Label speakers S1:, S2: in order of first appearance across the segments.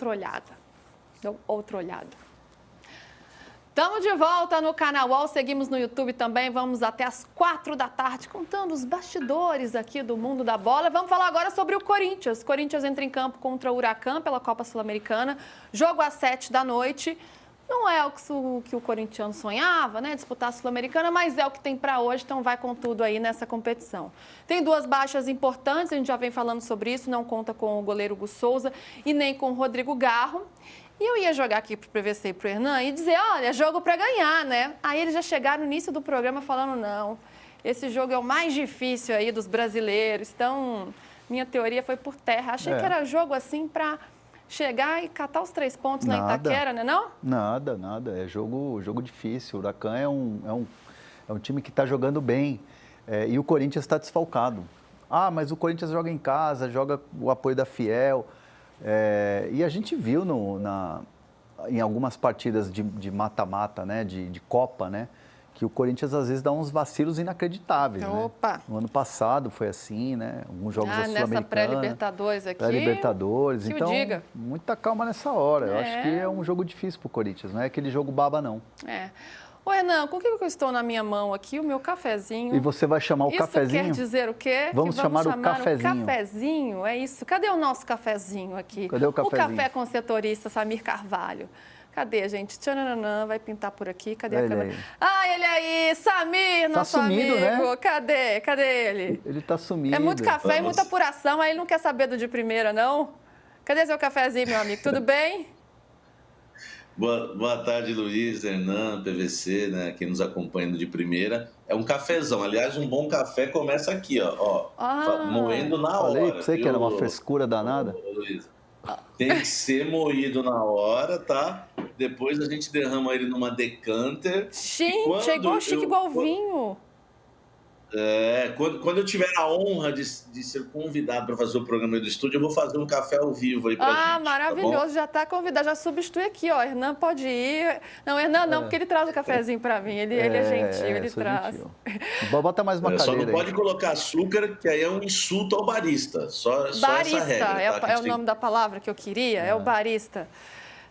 S1: outra olhada. Dou outra olhada. Estamos de volta no Canal UOL, seguimos no YouTube também, vamos até às 4 da tarde contando os bastidores aqui do mundo da bola. Vamos falar agora sobre o Corinthians. O Corinthians entra em campo contra o Huracan pela Copa Sul-Americana, jogo às 7 da noite. Não é o que o corintiano sonhava, né? Disputar a Sul-Americana, mas é o que tem para hoje, então vai com tudo aí nessa competição. Tem 2 baixas importantes, a gente já vem falando sobre isso, não conta com o goleiro Hugo Souza e nem com o Rodrigo Garro. E eu ia jogar aqui para o PVC e para o Hernan e dizer, olha, jogo para ganhar, né? Aí eles já chegaram no início do programa falando, não, esse jogo é o mais difícil aí dos brasileiros. Então, minha teoria foi por terra. Achei que era jogo assim para chegar e catar os 3 pontos lá em Itaquera, né não?
S2: Nada. É jogo difícil. O Huracan é um time que está jogando bem e o Corinthians está desfalcado. Ah, mas o Corinthians joga em casa, joga o apoio da Fiel. E a gente viu em algumas partidas de mata-mata, né, de Copa, né, que o Corinthians às vezes dá uns vacilos inacreditáveis.
S1: Opa!
S2: Né? No ano passado foi assim, né? Alguns jogos da Sul-Americana.
S1: Nessa pré-Libertadores aqui.
S2: Pré-Libertadores.
S1: Que
S2: então,
S1: diga.
S2: muita calma nessa hora. Eu acho que é um jogo difícil para o Corinthians, não é aquele jogo baba, não.
S1: Ô, Hernan, com o que eu estou na minha mão aqui? O meu cafezinho.
S2: E você vai chamar o cafezinho?
S1: Isso quer dizer o quê?
S2: Vamos chamar o cafezinho.
S1: O cafezinho, é isso. Cadê o nosso cafezinho aqui?
S2: Cadê o cafezinho?
S1: O café com setorista Samir Carvalho. Cadê, gente? Tchananã, vai pintar por aqui. Cadê a câmera? Ele aí, Samir, nosso
S2: sumido,
S1: amigo.
S2: Né?
S1: Cadê ele?
S2: Ele tá sumido.
S1: É muito café e muita apuração, aí ele não quer saber do de primeira, não? Cadê seu cafezinho, meu amigo? Tudo bem?
S3: Boa tarde, Luiz, Hernan, PVC, né? Quem nos acompanha de primeira. É um cafezão. Aliás, um bom café começa aqui, moendo na hora.
S2: Falei pra você que era uma frescura danada.
S3: Luiz, tem que ser moído na hora, tá? Depois a gente derrama ele numa decanter.
S1: Gente, é igual chique, igual vinho.
S3: Quando eu tiver a honra de ser convidado para fazer o programa do estúdio, eu vou fazer um café ao vivo aí pra gente.
S1: Ah, maravilhoso,
S3: tá,
S1: já está convidado, já substitui aqui, ó. Hernan pode ir. Não, Hernan não, porque ele traz o cafezinho para mim. Ele é gentil, ele traz.
S2: Gentil. Bota mais uma cadeira.
S3: Só não
S2: aí.
S3: pode colocar açúcar, que aí é um insulto ao barista. Só
S1: barista,
S3: essa regra, tá?
S1: é o nome da palavra que eu queria, é o barista.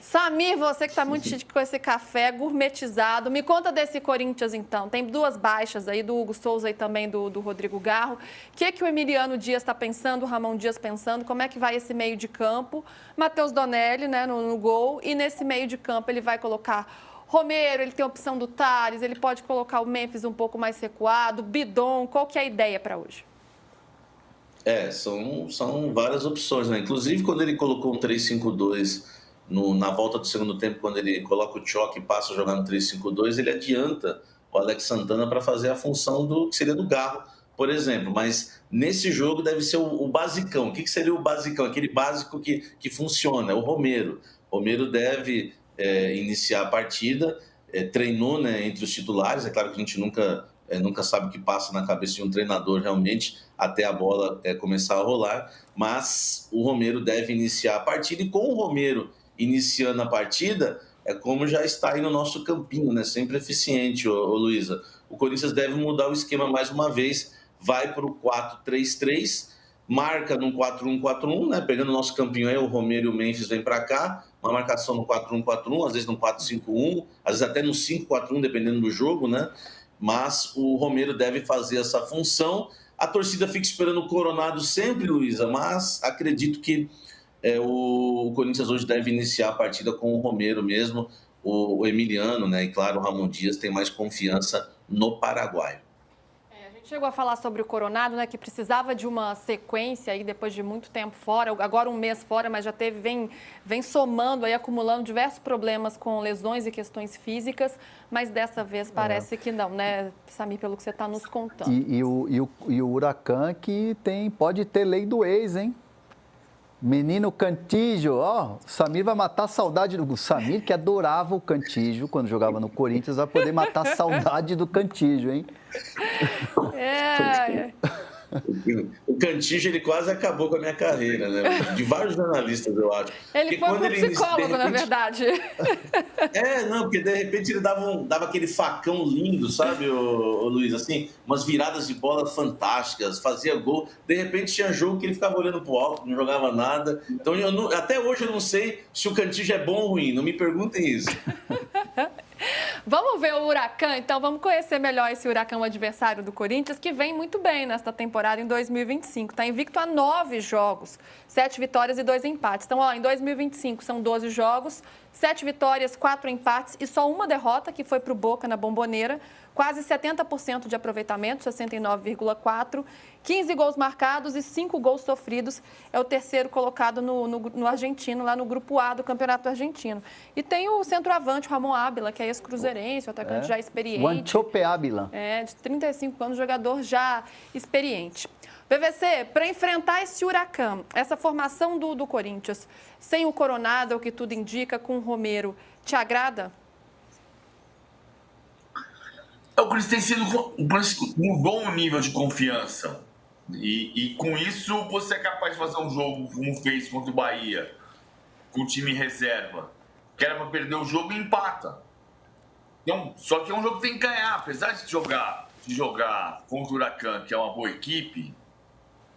S1: Samir, você que está muito chique com esse café gourmetizado, me conta desse Corinthians, então. Tem 2 baixas aí, do Hugo Souza e também do Rodrigo Garro. O que o Emiliano Dias está pensando, o Ramon Dias pensando? Como é que vai esse meio de campo? Matheus Donelli, né, no gol. E nesse meio de campo ele vai colocar Romero, ele tem a opção do Tales, ele pode colocar o Memphis um pouco mais recuado, Bidon. Qual que é a ideia para hoje?
S3: São várias opções, né? Inclusive, quando ele colocou um 3-5-2... na volta do segundo tempo, quando ele coloca o choque e passa a jogar no 3-5-2, ele adianta o Alex Santana para fazer a função que seria do Garro, por exemplo. Mas nesse jogo deve ser o basicão. O que seria o basicão? Aquele básico que funciona, é o Romero. O Romero deve iniciar a partida, treinou, né, entre os titulares. É claro que a gente nunca sabe o que passa na cabeça de um treinador realmente até a bola começar a rolar, mas o Romero deve iniciar a partida e com o Romero iniciando a partida, é como já está aí no nosso campinho, né? Sempre eficiente, Luísa. O Corinthians deve mudar o esquema mais uma vez, vai para o 4-3-3, marca no 4-1-4-1, né? Pegando o nosso campinho aí, o Romero e o Memphis vêm para cá, uma marcação no 4-1-4-1, às vezes no 4-5-1, às vezes até no 5-4-1, dependendo do jogo, né? Mas o Romero deve fazer essa função. A torcida fica esperando o Coronado sempre, Luísa, mas acredito que o Corinthians hoje deve iniciar a partida com o Romero mesmo, o Emiliano, né? E claro, o Ramon Dias tem mais confiança no paraguaio.
S1: A gente chegou a falar sobre o Coronado, né? Que precisava de uma sequência aí depois de muito tempo fora, agora um mês fora, mas já vem somando aí, acumulando diversos problemas com lesões e questões físicas, mas dessa vez parece que não, né, Samir, pelo que você está nos contando.
S2: E o Huracan que pode ter lei do ex, hein? Menino Cantígio, o Samir vai matar a saudade do Samir, que adorava o Cantígio quando jogava no Corinthians, vai poder matar a saudade do Cantígio, hein?
S3: O Cantígio, ele quase acabou com a minha carreira, né? De vários jornalistas, eu acho.
S1: Ele
S3: Porque
S1: foi pro psicólogo, na verdade.
S3: Não, porque de repente ele dava aquele facão lindo, sabe, ô Luiz? Assim, umas viradas de bola fantásticas, fazia gol. De repente tinha jogo que ele ficava olhando pro alto, não jogava nada. Então, até hoje eu não sei se o Cantígio é bom ou ruim, não me perguntem isso.
S1: Vamos ver o Huracan, então vamos conhecer melhor esse Huracan, o adversário do Corinthians, que vem muito bem nesta temporada em 2025. Está invicto a 9 jogos, 7 vitórias e 2 empates. Então, em 2025 são 12 jogos, 7 vitórias, 4 empates e só uma derrota, que foi para o Boca na Bomboneira. Quase 70% de aproveitamento, 69,4%, 15 gols marcados e 5 gols sofridos. É o terceiro colocado no argentino, lá no Grupo A do Campeonato Argentino. E tem o centroavante, o Ramon Ábila, que é ex-cruzeirense, o atacante já experiente.
S2: O Anchope Ábila.
S1: De 35 anos, jogador já experiente. PVC, para enfrentar esse Huracan, essa formação do Corinthians, sem o Coronado, o que tudo indica, com o Romero, te agrada?
S4: O Corinthians tem sido, mudou o nível de confiança. E com isso você é capaz de fazer um jogo como fez contra o Bahia, com o time reserva, que era para perder o jogo e empata. Então, só que é um jogo que tem que ganhar. Apesar de jogar contra o Huracan, que é uma boa equipe,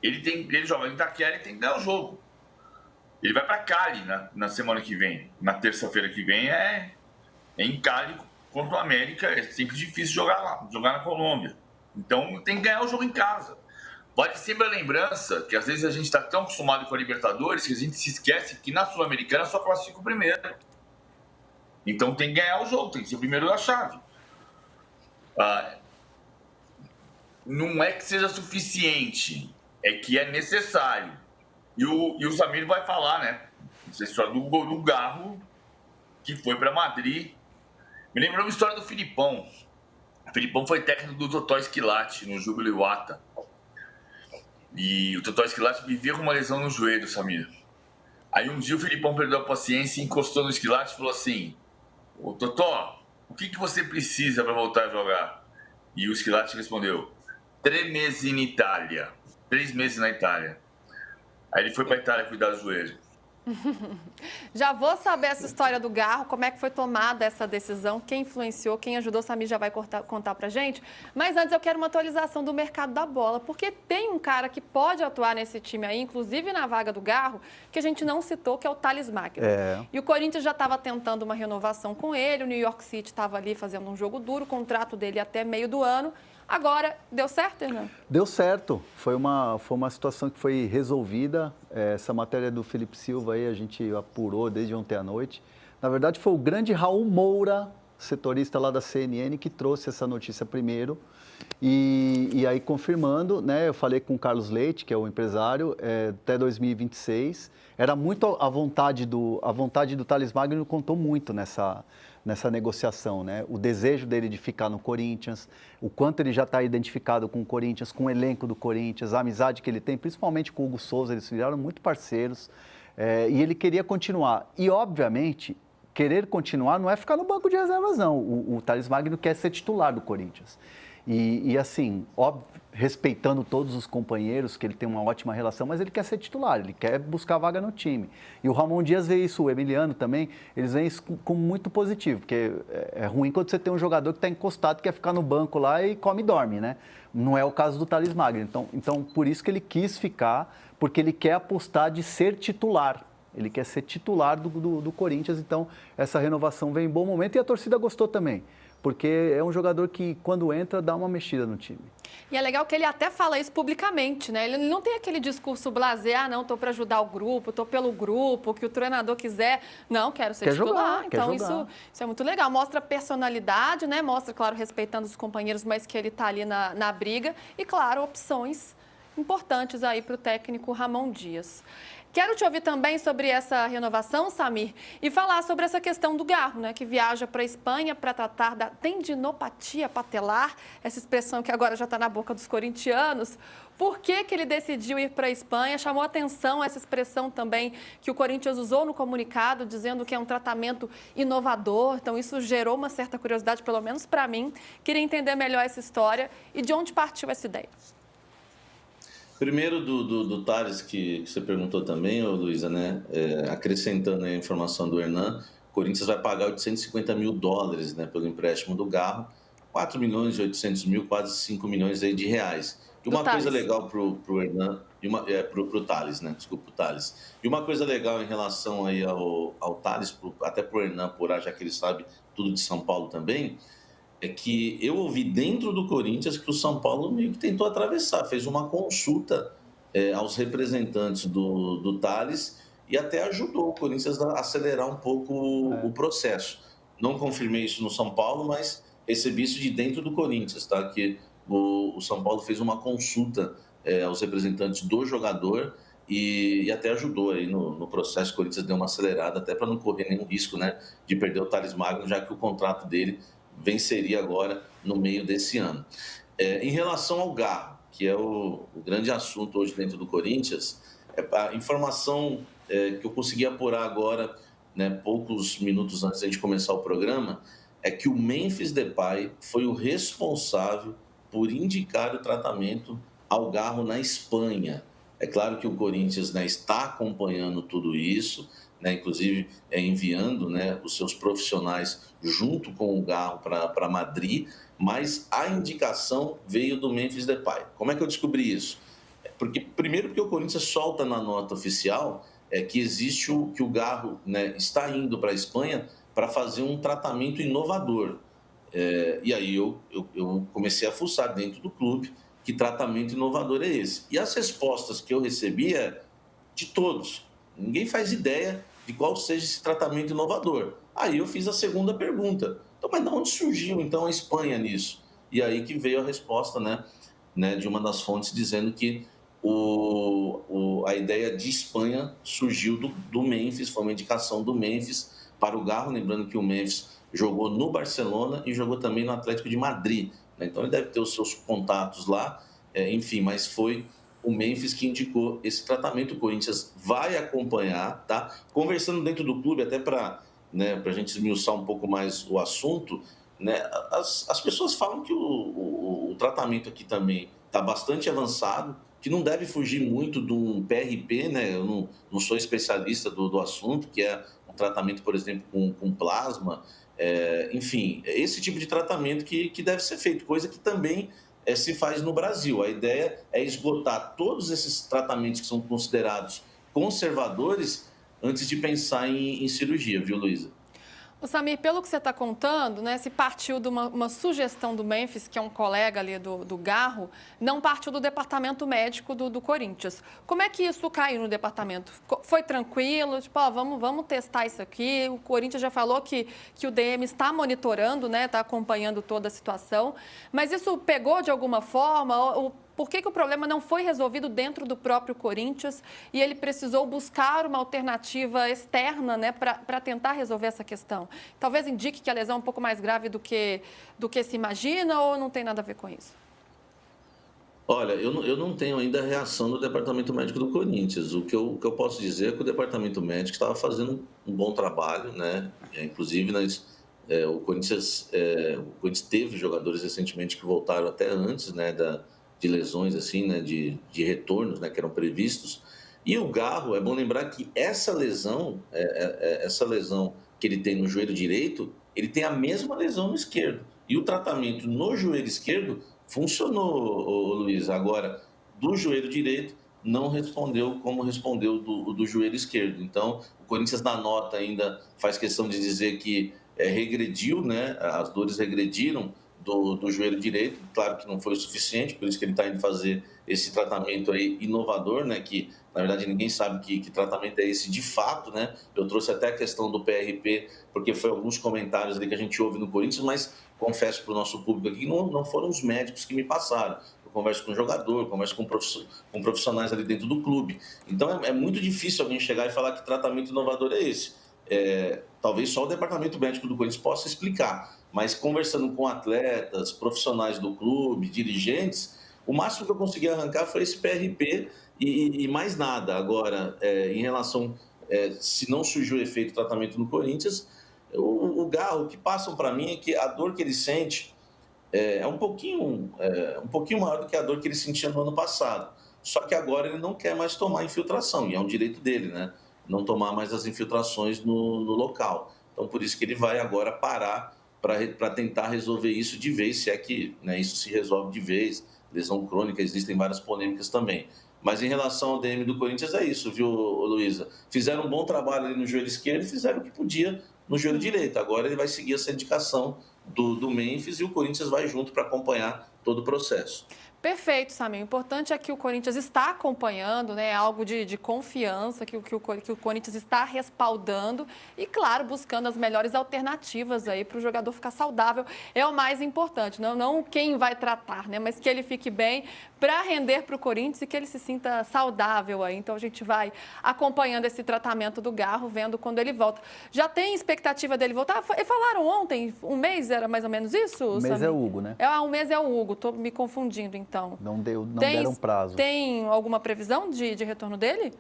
S4: ele joga em Itaquera e tem que ganhar o jogo. Ele vai para Cali na semana que vem. Na terça-feira que vem é em Cali contra o América. É sempre difícil jogar lá, jogar na Colômbia. Então tem que ganhar o jogo em casa. Vale sempre a lembrança que às vezes a gente está tão acostumado com a Libertadores que a gente se esquece que na Sul-Americana só classifica o primeiro. Então tem que ganhar o jogo, tem que ser o primeiro da chave. Não é que seja suficiente, é que é necessário. E o Samir vai falar, né? Essa história do Garro, que foi para Madrid. Me lembrou uma história do Filipão. O Filipão foi técnico do Totó Esquilate no Júbilo Iwata. E o Totó Esquilate vivia com uma lesão no joelho, Samir. Aí um dia o Filipão perdeu a paciência, encostou no Esquilate e falou assim: ô Totó, o que você precisa para voltar a jogar? E o Esquilate respondeu: 3 meses em Itália. 3 meses na Itália. Aí ele foi para a Itália cuidar do joelho.
S1: Já vou saber essa história do Garro, como é que foi tomada essa decisão, quem influenciou, quem ajudou, o Samir já vai contar pra gente. Mas antes eu quero uma atualização do mercado da bola, porque tem um cara que pode atuar nesse time aí, inclusive na vaga do Garro, que a gente não citou, que é o Thales Magno. E o Corinthians já estava tentando uma renovação com ele, o New York City estava ali fazendo um jogo duro, o contrato dele até meio do ano. Agora, deu certo, Hernan?
S2: Deu certo. Foi uma situação que foi resolvida. Essa matéria do Felipe Silva aí a gente apurou desde ontem à noite. Na verdade, foi o grande Raul Moura, setorista lá da CNN, que trouxe essa notícia primeiro. E aí, confirmando, né, eu falei com o Carlos Leite, que é o empresário, até 2026. Era muito a vontade do Thales Magno, contou muito nessa negociação, né? O desejo dele de ficar no Corinthians, o quanto ele já está identificado com o Corinthians, com o elenco do Corinthians, a amizade que ele tem, principalmente com o Hugo Souza, eles viraram muito parceiros, e ele queria continuar. E, obviamente, querer continuar não é ficar no banco de reservas, não. O Thales Magno quer ser titular do Corinthians. E assim, óbvio, respeitando todos os companheiros, que ele tem uma ótima relação, mas ele quer ser titular, ele quer buscar vaga no time. E o Ramon Dias vê isso, o Emiliano também, eles veem isso como muito positivo, porque é ruim quando você tem um jogador que está encostado, quer ficar no banco lá e come e dorme, né? Não é o caso do Thales Magno. Então, por isso que ele quis ficar, porque ele quer apostar de ser titular. Ele quer ser titular do Corinthians, então essa renovação vem em bom momento e a torcida gostou também. Porque é um jogador que, quando entra, dá uma mexida no time.
S1: E é legal que ele até fala isso publicamente, né? Ele não tem aquele discurso blasé, não, estou para ajudar o grupo, estou pelo grupo, o que o treinador quiser. Não, quero ser titular. Então, isso é muito legal. Mostra personalidade, né? Mostra, claro, respeitando os companheiros, mas que ele está ali na briga. E, claro, opções importantes aí para o técnico Ramon Dias. Quero te ouvir também sobre essa renovação, Samir, e falar sobre essa questão do Garro, né, que viaja para a Espanha para tratar da tendinopatia patelar, essa expressão que agora já está na boca dos corintianos. Por que ele decidiu ir para a Espanha? Chamou atenção essa expressão também que o Corinthians usou no comunicado, dizendo que é um tratamento inovador. Então, isso gerou uma certa curiosidade, pelo menos para mim. Queria entender melhor essa história e de onde partiu essa ideia.
S3: Primeiro do Tales, que você perguntou também, ô Luísa, né? Acrescentando aí a informação do Hernan, o Corinthians vai pagar $850 mil, né, pelo empréstimo do Garro, 4 milhões e 800 mil, quase 5 milhões aí de reais. E
S1: Do
S3: uma coisa
S1: Tales.
S3: legal pro Hernan, pro Tales, né? Desculpa, o Tales. E uma coisa legal em relação aí ao Tales, até pro Hernan, já que ele sabe tudo de São Paulo também, é que eu ouvi dentro do Corinthians que o São Paulo meio que tentou atravessar, fez uma consulta aos representantes do Tales e até ajudou o Corinthians a acelerar um pouco o processo. Não confirmei isso no São Paulo, mas recebi isso de dentro do Corinthians, tá? Que o São Paulo fez uma consulta aos representantes do jogador e até ajudou aí no processo. O Corinthians deu uma acelerada até para não correr nenhum risco, né, de perder o Thales Magno, já que o contrato dele venceria agora no meio desse ano. Em relação ao Garro, que é o grande assunto hoje dentro do Corinthians, a informação que eu consegui apurar agora, né, poucos minutos antes de a gente começar o programa, é que o Memphis Depay foi o responsável por indicar o tratamento ao Garro na Espanha. É claro que o Corinthians, né, está acompanhando tudo isso, né, inclusive enviando, né, os seus profissionais junto com o Garro para Madrid, mas a indicação veio do Memphis Depay. Como é que eu descobri isso? Primeiro porque o Corinthians solta na nota oficial que existe que o Garro, né, está indo para a Espanha para fazer um tratamento inovador. E aí eu comecei a fuçar dentro do clube que tratamento inovador é esse. E as respostas que eu recebi de todos. Ninguém faz ideia de qual seja esse tratamento inovador. Aí eu fiz a segunda pergunta. Então, mas de onde surgiu, então, a Espanha nisso? E aí que veio a resposta, né, de uma das fontes dizendo que a ideia de Espanha surgiu do Memphis, foi uma indicação do Memphis para o Garro, lembrando que o Memphis jogou no Barcelona e jogou também no Atlético de Madrid. Né? Então, ele deve ter os seus contatos lá, enfim, mas foi o Memphis que indicou esse tratamento. O Corinthians vai acompanhar, tá? Conversando dentro do clube, até para, né, a gente esmiuçar um pouco mais o assunto, né? As pessoas falam que o tratamento aqui também está bastante avançado, que não deve fugir muito de um PRP, né? Eu não sou especialista do assunto, que é um tratamento, por exemplo, com plasma, enfim, esse tipo de tratamento que deve ser feito, coisa que também se faz no Brasil. A ideia é esgotar todos esses tratamentos que são considerados conservadores antes de pensar em cirurgia, viu, Luísa?
S1: Ô, Samir, pelo que você está contando, né, se partiu de uma sugestão do Memphis, que é um colega ali do Garro, não partiu do departamento médico do Corinthians. Como é que isso caiu no departamento? Foi tranquilo? Tipo, vamos testar isso aqui. O Corinthians já falou que o DM está monitorando, né, está acompanhando toda a situação. Mas isso pegou de alguma forma? Por que o problema não foi resolvido dentro do próprio Corinthians e ele precisou buscar uma alternativa externa, né, para tentar resolver essa questão? Talvez indique que a lesão é um pouco mais grave do que se imagina ou não tem nada a ver com isso?
S3: Olha, eu não tenho ainda a reação do Departamento Médico do Corinthians. O que eu posso dizer é que o Departamento Médico estava fazendo um bom trabalho, né? Inclusive, o Corinthians teve jogadores recentemente que voltaram até antes, né, de lesões, assim, né, de retornos, né, que eram previstos. E o Garro, é bom lembrar que essa lesão que ele tem no joelho direito, ele tem a mesma lesão no esquerdo. E o tratamento no joelho esquerdo funcionou, Luiz. Agora, do joelho direito, não respondeu como respondeu do joelho esquerdo. Então, o Corinthians, na nota, ainda faz questão de dizer que regrediu, né, as dores regrediram do joelho direito. Claro que não foi o suficiente, por isso que ele está indo fazer esse tratamento aí inovador, né? Que, na verdade, ninguém sabe que tratamento é esse de fato, né? Eu trouxe até a questão do PRP, porque foi alguns comentários ali que a gente ouve no Corinthians, mas confesso para o nosso público aqui que não foram os médicos que me passaram. Eu converso com o jogador, converso com profissionais ali dentro do clube. Então, é muito difícil alguém chegar e falar que tratamento inovador é esse. Talvez só o departamento médico do Corinthians possa explicar, mas conversando com atletas, profissionais do clube, dirigentes, o máximo que eu consegui arrancar foi esse PRP e mais nada. Agora, em relação se não surgiu efeito tratamento no Corinthians, o Garro, o que passam para mim é que a dor que ele sente é um pouquinho maior do que a dor que ele sentia no ano passado. só que agora ele não quer mais tomar infiltração, e é um direito dele, né? Não tomar mais as infiltrações no local. Então, por isso que ele vai agora parar para tentar resolver isso de vez, se é que, né, isso se resolve de vez. Lesão crônica, existem várias polêmicas também. Mas em relação ao DM do Corinthians é isso, viu, Luísa? Fizeram um bom trabalho ali no joelho esquerdo e fizeram o que podia no joelho direito. Agora ele vai seguir essa indicação do Memphis e o Corinthians vai junto para acompanhar todo o processo.
S1: Perfeito, Samir. O importante é que o Corinthians está acompanhando, né? Algo de confiança, que o Corinthians está respaldando e, claro, buscando as melhores alternativas aí para o jogador ficar saudável. É o mais importante, não quem vai tratar, né? Mas que ele fique bem para render para o Corinthians e que ele se sinta saudável aí. Então a gente vai acompanhando esse tratamento do Garro, vendo quando ele volta. Já tem expectativa dele voltar? Falaram ontem, um mês era mais ou menos isso?
S2: Um mês é o Hugo, né?
S1: Um mês é o Hugo, estou me confundindo então.
S2: Não deram prazo.
S1: Tem alguma previsão de retorno dele?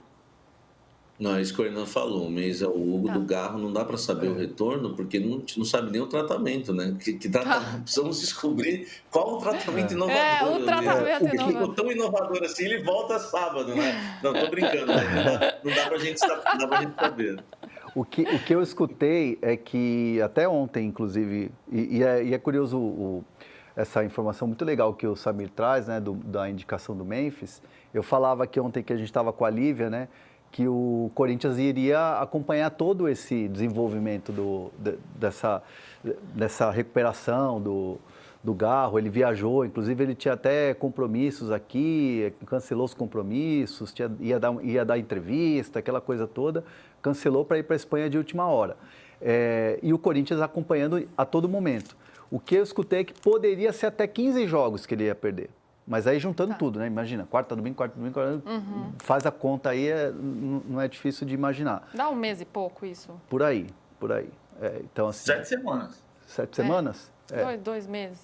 S3: Não, é isso que o Hernan falou. Um mês é o Hugo, do Garro, não dá para saber o retorno, porque a gente não sabe nem o tratamento, né? Precisamos descobrir qual o tratamento inovador.
S1: O tratamento
S3: inovador. Ficou tão inovador assim, ele volta sábado, né? Não, tô brincando, né? Não dá pra gente saber.
S2: O que eu escutei é que, até ontem, inclusive, e é curioso essa informação muito legal que o Samir traz, né, da indicação do Memphis. Eu falava que ontem que a gente estava com a Lívia, né, que o Corinthians iria acompanhar todo esse desenvolvimento dessa recuperação do Garro. Ele viajou, inclusive ele tinha até compromissos aqui, cancelou os compromissos, ia dar entrevista, aquela coisa toda, cancelou para ir para a Espanha de última hora. E o Corinthians acompanhando a todo momento. O que eu escutei é que poderia ser até 15 jogos que ele ia perder. Mas aí juntando tudo, né? Imagina, quarta, domingo, faz a conta aí, não é difícil de imaginar.
S1: Dá um mês e pouco isso?
S2: Por aí. Então, assim,
S4: 7 semanas.
S2: 7 semanas?
S1: 2 meses.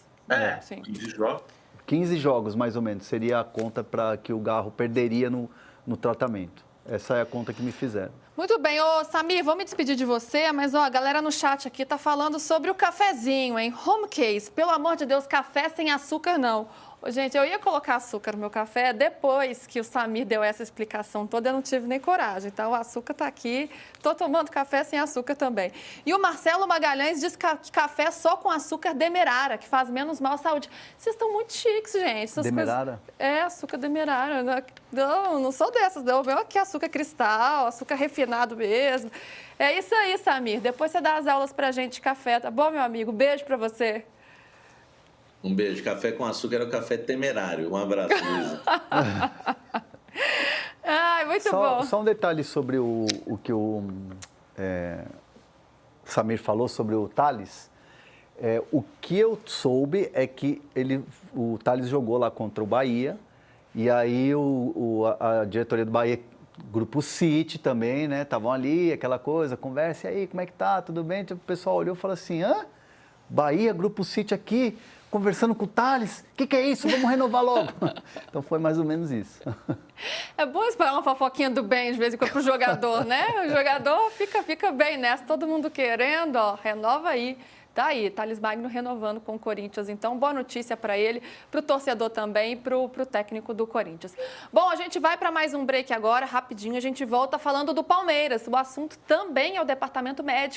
S4: Sim. 15 jogos.
S2: 15 jogos, mais ou menos, seria a conta para que o Garro perderia no tratamento. Essa é a conta que me fizeram.
S1: Muito bem. Ô, Samir, vou me despedir de você, mas ó, a galera no chat aqui tá falando sobre o cafezinho, hein? Home case, pelo amor de Deus, café sem açúcar não. Ô, gente, eu ia colocar açúcar no meu café, depois que o Samir deu essa explicação toda, eu não tive nem coragem. Então, o açúcar tá aqui, tô tomando café sem açúcar também. E o Marcelo Magalhães diz que café só com açúcar demerara, que faz menos mal à saúde. Vocês estão muito chiques, gente. Essas
S2: Demerara?
S1: coisas... açúcar demerara. Não sou dessas, não. Meu aqui é açúcar cristal, açúcar refinado mesmo. É isso aí, Samir. Depois você dá as aulas pra gente de café, tá bom, meu amigo? Beijo pra você.
S3: Um beijo. Café com açúcar era o café temerário. Um abraço, Luísa.
S1: Ai, muito bom.
S2: Só um detalhe sobre o que o Samir falou sobre o Tales. O que eu soube é que o Tales jogou lá contra o Bahia, e aí a diretoria do Bahia, Grupo City também, né? Estavam ali, aquela coisa, conversa, e aí, como é que tá? Tudo bem? O pessoal olhou e falou assim, Bahia, Grupo City aqui, conversando com o Tales, o que é isso? Vamos renovar logo. Então foi mais ou menos isso.
S1: É bom esperar uma fofoquinha do bem de vez em quando pro jogador, né? O jogador fica bem nessa, todo mundo querendo, ó, renova aí. Tá aí, Thales Magno renovando com o Corinthians. Então, boa notícia para ele, para o torcedor também e para o técnico do Corinthians. Bom, a gente vai para mais um break agora, rapidinho. A gente volta falando do Palmeiras. O assunto também é o departamento médico.